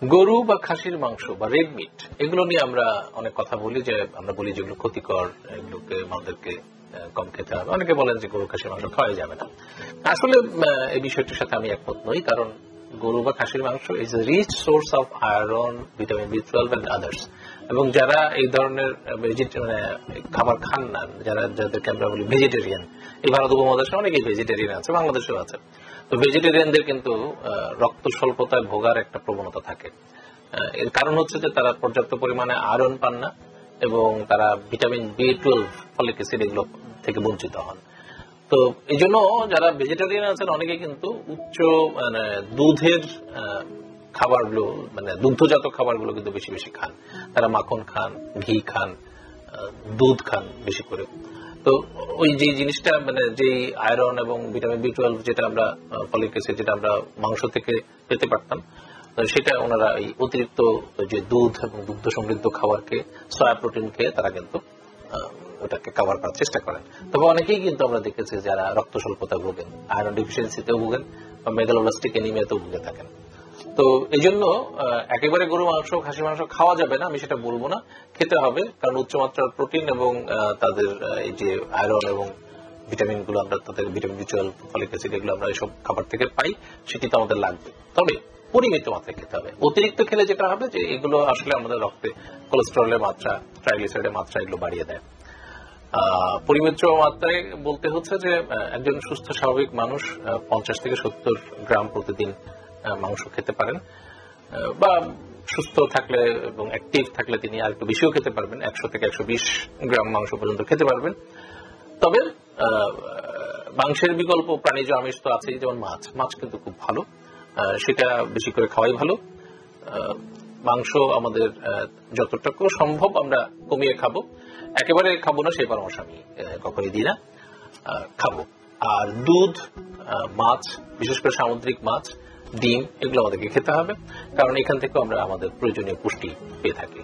গরু বা খাসির মাংস বা রেড মিট এগুলো নিয়ে আমরা অনেক কথা বলি, যে আমরা বলি যেগুলো ক্ষতিকর, এগুলোকে আমাদেরকে কম খেতে হবে। অনেকে বলেন যে গরু খাসির মাংস খাওয়াই যাবে না। আসলে এই বিষয়টির সাথে আমি একমত নই, কারণ গরু বা খাসির মাংস is a rich source of iron, vitamin বি12 এন্ড আদার্স। এবং যারা এই ধরনের খাবার খান না, যাদেরকে আমরা বলি ভেজিটেরিয়ান, এই ভারত উপমহাদেশে অনেকেই ভেজিটেরিয়ান আছে, বাংলাদেশেও আছে। তো ভেজিটেরিয়ানদের কিন্তু রক্ত স্বল্পতায় ভোগার একটা প্রবণতা থাকে। এর কারণ হচ্ছে যে তারা পর্যাপ্ত পরিমাণে আয়রন পান না, এবং তারা ভিটামিন বি12, ফলিক অ্যাসিড এগুলো থেকে বঞ্চিত হন। তো এই জন্য যারা ভেজিটেরিয়ান আছেন অনেকে কিন্তু উচ্চ দুধের খাবারগুলো, দুগ্ধজাত খাবারগুলো কিন্তু বেশি বেশি খান। তারা মাখন খান, ঘি খান, দুধ খান বেশি করে। তো ওই যে জিনিসটা যে আয়রন এবং ভিটামিন বি12 যেটা আমরা, ফলিক অ্যাসিড যেটা আমরা মাংস থেকে পেতে পারতাম, সেটা ওনারা এই অতিরিক্ত যে দুধ এবং দুগ্ধ সমৃদ্ধ খাবারকে, সয়া প্রোটিন খেয়ে তারা কিন্তু ওটাকে কভার করার চেষ্টা করেন। তবে অনেকেই কিন্তু আমরা দেখেছি যারা রক্ত স্বল্পতা ভোগেন, আয়রন ডিফিসিয়েন্সিতেও ভোগেন বা মেগালোব্লাস্টিক অ্যানিমিয়াতেও ভুগে থাকেন। তো এই জন্য একেবারে গরু মাংস, খাসি মাংস খাওয়া যাবে না আমি সেটা বলবো না, খেতে হবে। কারণ উচ্চমাত্রার প্রোটিন এবং তাদের এই যে আয়রন এবং ভিটামিন গুলো আমরা তাদের ভিটামিন বি12, ফলিক অ্যাসিড এগুলো আমরা এইসব খাবার থেকে পাই, সেটি তো আমাদের লাগবে। তবে পরিমিত মাত্রায় খেতে হবে। অতিরিক্ত খেলে যেটা হবে যে এগুলো আসলে আমাদের রক্তে কোলেস্টেরলের মাত্রা, ট্রাইগ্লিসারাইডের মাত্রা এগুলো বাড়িয়ে দেয়। পরিমিত মাত্রায় বলতে হচ্ছে যে একজন সুস্থ স্বাভাবিক মানুষ 50 থেকে 70 গ্রাম প্রতিদিন মাংস খেতে পারেন, বা সুস্থ থাকলে এবং অ্যাক্টিভ থাকলে তিনি আর একটু বেশিও খেতে পারবেন, 100 থেকে 120 গ্রাম মাংস পর্যন্ত খেতে পারবেন। তবে মাংসের বিকল্প প্রাণীজ আমিষ তো আছেই, যেমন মাছ কিন্তু খুব ভালো, সেটা বেশি করে খাওয়াই ভালো। মাংস আমাদের যতটুকু সম্ভব আমরা কমিয়ে খাবো, একেবারে খাবো না সেই পরামর্শ আমি কখনই দিই না, খাবো। আর দুধ, মাছ, বিশেষ করে সামুদ্রিক মাছ, ডিম এগুলো আমাদেরকে খেতে হবে, কারণ এখান থেকে আমরা আমাদের প্রয়োজনীয় পুষ্টি পেয়ে থাকি।